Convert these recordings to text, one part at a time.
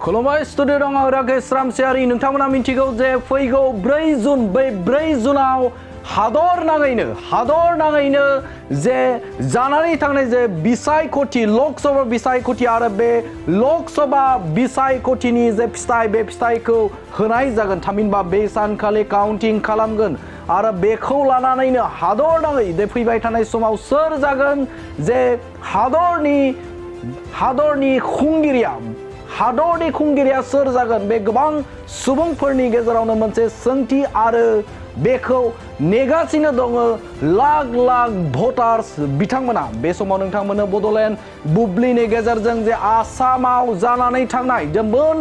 खुलुमबाय स्टुडिअ दं आं राकेश रामसियारि नोंथांमोना मिथिगौ जे फैगौ 4 जुन बै 4 जुनाव हादर नाङैनो जे जानानै थांनाय जे बिसायख'थि लकसभा बिसायख'थि आरो बे लकसभा बिसायख'थिनि जे फिथाइ बे फिथाइखौ होनाय जागोन थामहिनबा बे सानखालि काउन्टिं खालामगोन आरो बेखौ लानानैनो हादर नाङै जे फैबाय थानाय समाव सोर जागोन जे हादरनि खुंगिरिया सोर जागोन बे गोबां सुबुंफोरनि गेजेरावनो मोनसे सोंथि आरो बेखौ नेगासिनो दङ लाख भटार्स बिथांमोना बे समाव नोंथांमोननो बड'लेण्ड बुब्लिनि गेजेरजों जे आसामाव जानानै थांनाय जे मोन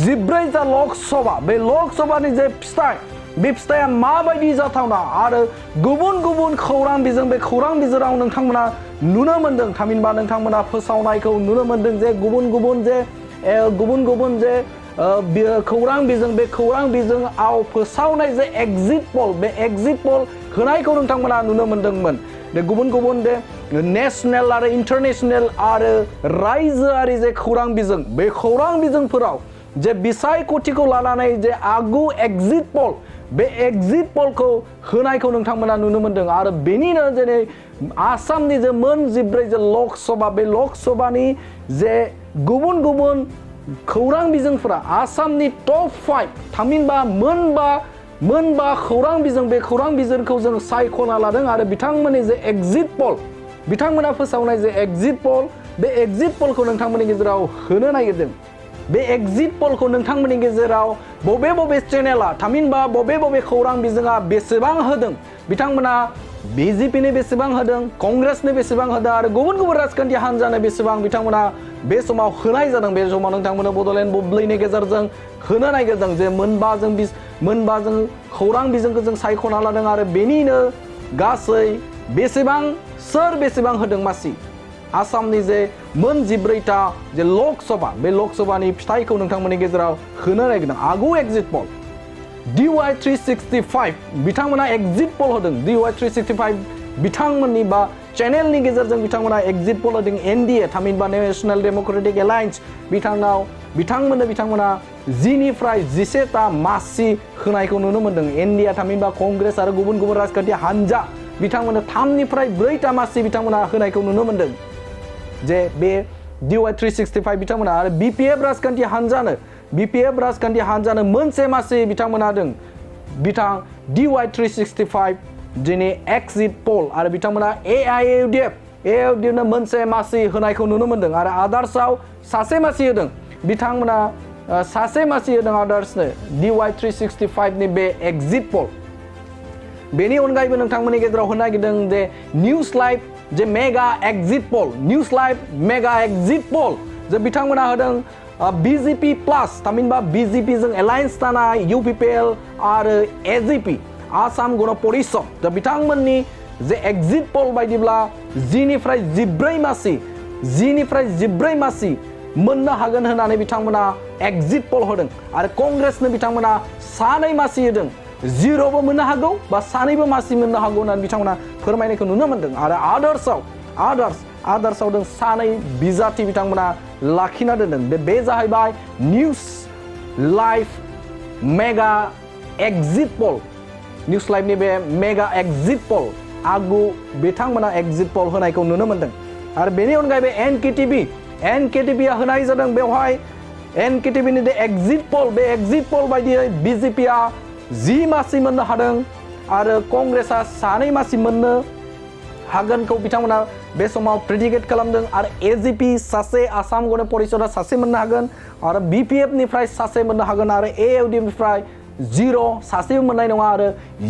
14 जा लकसभा बे लकसभानि जे फिथाइ बे फिथाइया माबायदि जाथावना आरो गुबुन खौरां बिजों बे खौरां बिजोङाव नोंथांमोना नुनो मोनदों थामहिनबा नोंथांमोना फोसावनायखौ नुनो मोनदों जे गुबुन जे खौरां बिजों बे खौरां बिजोङाव फोसावनाय जे एग्जिट पल बे एग्जिट पल होनायखौ नोंथांमोना नुनो मोनदोंमोन बे गुबुन जे नेशनेल आरो इन्टारनेशनेल आरो रायजोआरि जे खौरां बिजों बे खौरां बिजोंफोराव जे बिसायख'थिखौ लानानै जे आगु एग्जिट पल बे एग्जिट पलखौ होनायखौ नोंथांमोना नुनो मोनदों आरो बेनिनो जेरै आसामनि जे मोन 14 जे लकसभा बे लकसभानि जे गुबुन खौरां बिजोंफोरा आसामनि टप 5 थामहिनबा मोनबा खौरां बिजों बे खौरां बिजोंखौ जों सायख'ना लादों आरो बिथांमोननि जे एग्जिट पल बिथांमोना फोसावनाय जे एग्जिट पल बे एग्जिट पलखौ नोंथांमोननि गेजेराव होनो नागिरदों बे एग्जिट पलखौ नोंथांमोननि गेजेराव बबे चेनेला थामहिनबा बबे खौरां बिजोङा बेसेबां होदों बिथांमोना बिजेपिनो बेसेबां होदों कंग्रेसनो बेसेबां होदों आरो गुबुन राजखान्थि हान्जानो बेसेबां बिथांमोना बे समाव होनाय जादों बे समाव नोंथांमोना बड'लेण्ड बुब्लिनि गेजेरजों होनो नागिरदों जे मोनबाजों खौरां बिजोंखौ जों सायख'ना लादों आरो बेनिनो गासै बेसेबां होदों मासि आसामनि जे मोन 14टा जे लकसभा बे लकसभानि फिथाइखौ नोंथांमोननि गेजेराव होनो नागिरदों आगु एग्जिट पल DY 365 बिथांमोना एग्जिट पल होदों DY 365 बिथांमोननि बा चेनेलनि गेजेरजों बिथांमोना एग्जिट पल होदों NDA थामहिनबा नेशनेल डेम'क्रेटिक एलायन्स बिथांमोना 10 निफ्राय 11टा मासि होनायखौ नुनो मोनदों NDA थामहिनबा कंग्रेस आरो गुबुन राजखान्थि हान्जा बिथांमोना 3 निफ्राय 4टा मासि बिथांमोना होनायखौ नुनो मोनदों जे बे DY 365 बिथांमोना आरो BPF राजखान्थि हान्जानो मोनसे मासि बिथांमोना होदों DY 365 दिनै एग्जिट पल आरो बिथांमोना AIUDF नो मोनसे मासि होनायखौ नुनो मोनदों आरो आदार्सआव सासे मासि होदों बिथांमोना सासे मासि होदों आदार्सनो DY 365 नि बे एग्जिट पल बेनि अनगायैबो नोंथांमोननि गेजेराव होनो नागिरदों जे निउज लाइभ जे मेगा एग्जिट पल जे बिथांमोना होदों BJP प्लास थामहिनबा BJP जों एलायन्स थानाय UPPL आरो AGP आसाम गण परिषद दा बिथांमोननि जे एग्जिट पल बायदिब्ला 10 निफ्राय 14 मासि मोननो हागोन होननानै बिथांमोना एग्जिट पल होदों आरो कंग्रेसनो बिथांमोना 2 मासि होदों 0बो मोननो हागौ बा 2बो मासि मोननो हागौ होननानै बिथांमोना फोरमायनायखौ नुनो मोनदों आरो आदार्सआव दों 2 बिजाथि बिथांमोना लाखिना दोनदों बे जाहैबाय निउज लाइभ मेगा एग्जिट पल निउज लाइभनि बे मेगा एग्जिट पल आगु बिथांमोना एग्जिट पल होनायखौ नुनो मोनदों आरो बेनि अनगायैबो NKTVआ होनाय जादों बेवहाय NKTVनि बे एग्जिट पल बायदियै BJPआ 10 मासि मोननो हादों आरो कंग्रेसआ 2 मासि मोननो हागोनखौ बिथांमोना बे समाव प्रेडिकेट खालामदों आरो AGP सासे आसाम गण परिषदआ सासे मोननो हागोन आरो BPF निफ्राय सासे मोननो हागोन आरो AIUDF निफ्राय 0 सासेबो मोननाय नङा आरो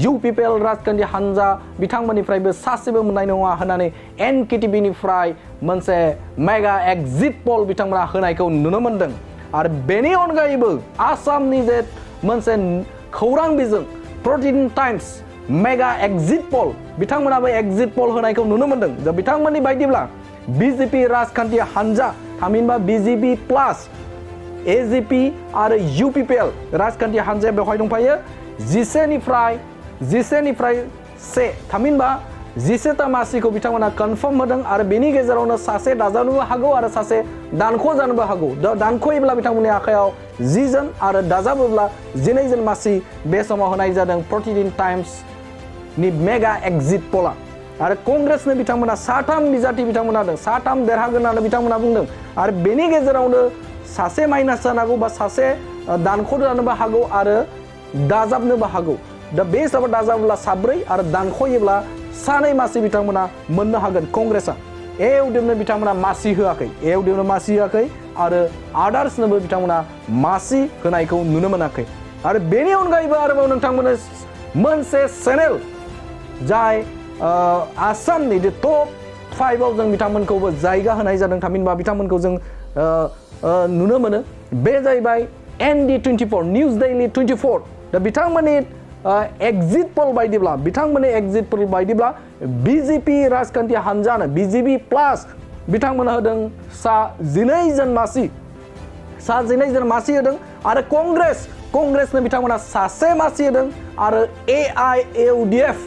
UPPL राजखान्थि हान्जा बिथांमोननिफ्रायबो सासेबो मोननाय नङा होननानै NKTV निफ्राय मोनसे मेगा एग्जिट पल बिथांमोना होनायखौ नुनो मोनदों आरो बेनि अनगायैबो आसामनि जे मोनसे खौरां बिजों प्रोटिन टाइम्स मेगा एग्जिट पल बिथांमोनाबो एग्जिट पल होनायखौ नुनो मोनदों दा बिथांमोननि बायदिब्ला BJP राजखान्थि हान्जा थामहिनबा BJP प्लास AGP आरो UPPL राजखान्थि हान्जाया बेवहाय दंफायो 11 निफ्राय 1 थामहिनबा जिसेता मासिखौ बिथांमोना कनफार्म होदों आरो बेनि गेजेरावनो सासे दाजाबनोबो हागौ आरो सासे दानख' जानोबो हागौ दानख'योब्ला बिथांमोननि आखायाव 10 जन आरो दाजाबोब्ला 12 जन मासि बे समाव होनाय जादों प्रतिदिन टाइम्सनि मेगा एक्जिट पला आरो कंग्रेसनो बिथांमोना 3 बिजाथि बिथांमोना होदों 3 देरहागोन होननानै बिथांमोना बुंदों आरो बेनि गेजेरावनो सासे माइनास जानो हागौ बा सासे दानख' जानोबो हागौ आरो दाजाबनोबो हागौ दा बे हिसाबै दाजाबोब्ला 4 आरो दानख'योब्ला 2 मासि बिथांमोना मोननो हागोन कंग्रेसआ एवदेबनो बिथांमोना मासि होआखै एवदेबनो मासि होआखै आरो आदार्सनोबो बिथांमोना मासि होनायखौ नुनो मोनाखै आरो बेनि अनगायैबो आरोबाव नोंथांमोननो मोनसे चेनेल जाय आसामनि जे टप 5 आव जों बिथांमोनखौबो जायगा होनाय जादों थामहिनबा बिथांमोनखौ जों नुनो मोनो बे जाहैबाय ND24 निउज डेइलि 24 दा बिथांमोननि एक्जिट पोल बायदिब्ला BJP राजखान्थि हान्जानो BJP प्लास बिथांमोना होदों 12 जन मासि होदों आरो कंग्रेसनो बिथांमोना सासे मासि होदों आरो AIUDF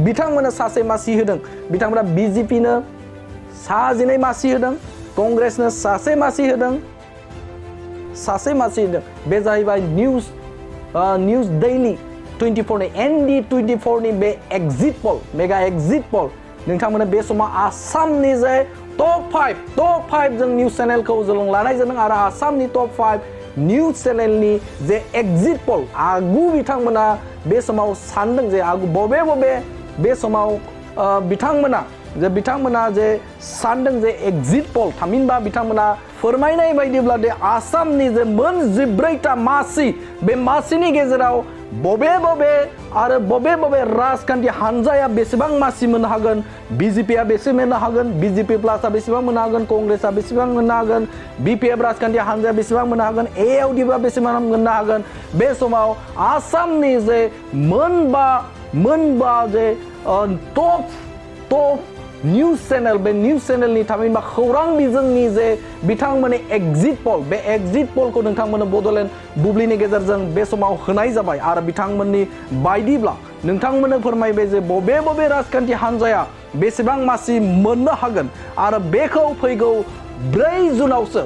बिथांमोना सासे मासि होदों बिथांमोना BJPनो 12 मासि होदों कंग्रेसनो सासे मासि होदों बे जाहैबाय निउज डेइलि 24 नि ND24 नि बे exit poll mega exit poll नोंथांमोना बे समाव आसामनि जे टप 5 जों निउज चेनेलखौ जों लानाय जादों आरो आसामनि टप 5 निउज चेनेलनि जे एक्जिट पोल आगु बिथांमोना बे समाव सानदों जे आगु बबे बे समाव बिथांमोना जे सानदों जे एक्जिट पोल थामहिनबा बिथांमोना फोरमायनाय बायदिब्ला दे आसामनि जे मोन 14टा मासि बे मासिनि गेजेराव बबे राजखान्थि हान्जाया बेसेबां मासि मोननो हागोन BJPआ बेसे मोननो हागोन BJP प्लासआ बेसेबां मोननो हागोन कंग्रेसआ बेसेबां मोननो हागोन BPF राजखान्थि हान्जाया बेसेबां मोननो हागोन AIUDFआ बेसेबां मोननो हागोन बे समाव आसामनि जे मोनबा जे टप निउज चेनेल बे निउज चेनेलनि थामहिनबा खौरां बिजोंनि जे बिथांमोननि एक्जिट पोल बे एक्जिट पोलखौ नोंथांमोननो बड'लेण्ड बुब्लिनि गेजेरजों बे समाव होनाय जाबाय आरो बिथांमोननि बायदिब्ला नोंथांमोननो फोरमायबाय जे बबे राजखान्थि हान्जाया बेसेबां मासि मोननो हागोन आरो बेखौ फैगौ 4 जुनावसो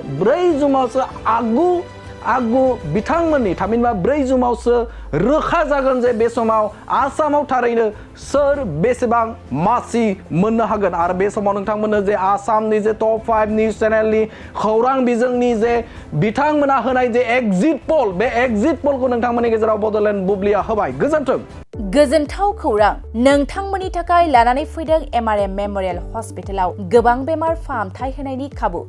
आगु बिथांमोननि थामहिनबा 4 जुनावसो रोखा जागोन जे बे समाव आसामाव थारैनो सोर बेसेबां मासि मोननो हागोन आरो बे समाव नोंथांमोननो जे आसामनि जे टप 5 निउज चेनेलनि खौरां बिजोंनि जे बिथांमोना होनाय जे एक्जिट पोल बे एक्जिट पोलखौ नोंथांमोननि गेजेराव बड'लेण्ड बुब्लिया होबाय गोजोनथाव खौरां नोंथांमोननि थाखाय लानानै फैदों MRM मेम'रियेल हस्पिटालाव गोबां बेमार फाहामथाय होनायनि खाबु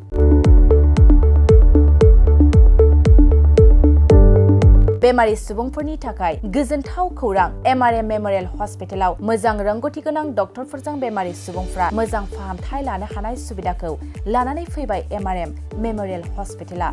बेमारि सुबुंफोरनि थाखाय गोजोनथाव खौरां MRM मेम'रियेल हस्पिटालाव मोजां रोंगौथि गोनां डक्टरफोरजों बेमारि सुबुंफ्रा मोजां फाहामथाय लानो हानाय सुबिदाखौ लानानै फैबाय MRM मेम'रियेल हस्पिटाला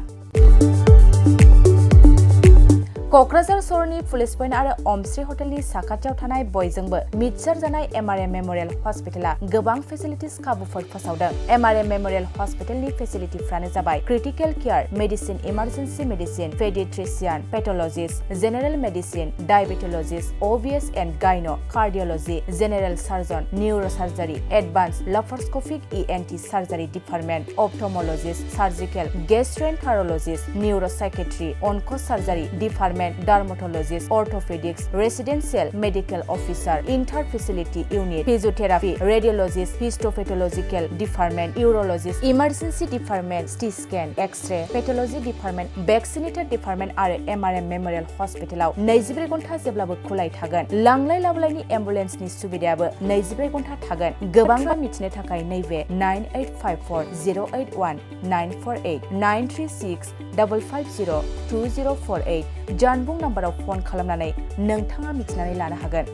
क'क्राझार सहरनि पुलिस पइन्ट आरो अमश्री हटेलनि साखाथियाव थानाय बयजोंबो मिथिसार जानाय MRM मेम'रियेल हस्पिटाला गोबां फेसिलिटिस खाबुफोर फोसावदों MRM मेम'रियेल हस्पिटालनि फेसिलिटिफ्रानो जाबाय critical care medicine emergency medicine paediatrician pathologist general medicine diabetologist OBS and gyno cardiology general surgeon neurosurgery advance laparoscopic ENT surgery department ophthalmologist surgical gastroenterologist neuropsychiatry onco surgery department dermatologist, orthopedics, residential medical officer, inter-facility unit, physiotherapy, radiologist, histopathological department, urologist, emergency department, CT scan, X-ray, pathology department, vaccinator department आरो MRM memorial हस्पिटालाव 24 घन्टा जेब्लाबो खुलाय थागोन लांलाय लाबोलायनि एम्बुलेन्सनि सुबिदायाबो 24 घन्टा थागोन गोबां मिथिनो थाखाय नैबे 9854081948 93655020048 जानबुं नाम्बाराव फन खालामनानै नोंथाङा मिथिनानै लानो हागोन।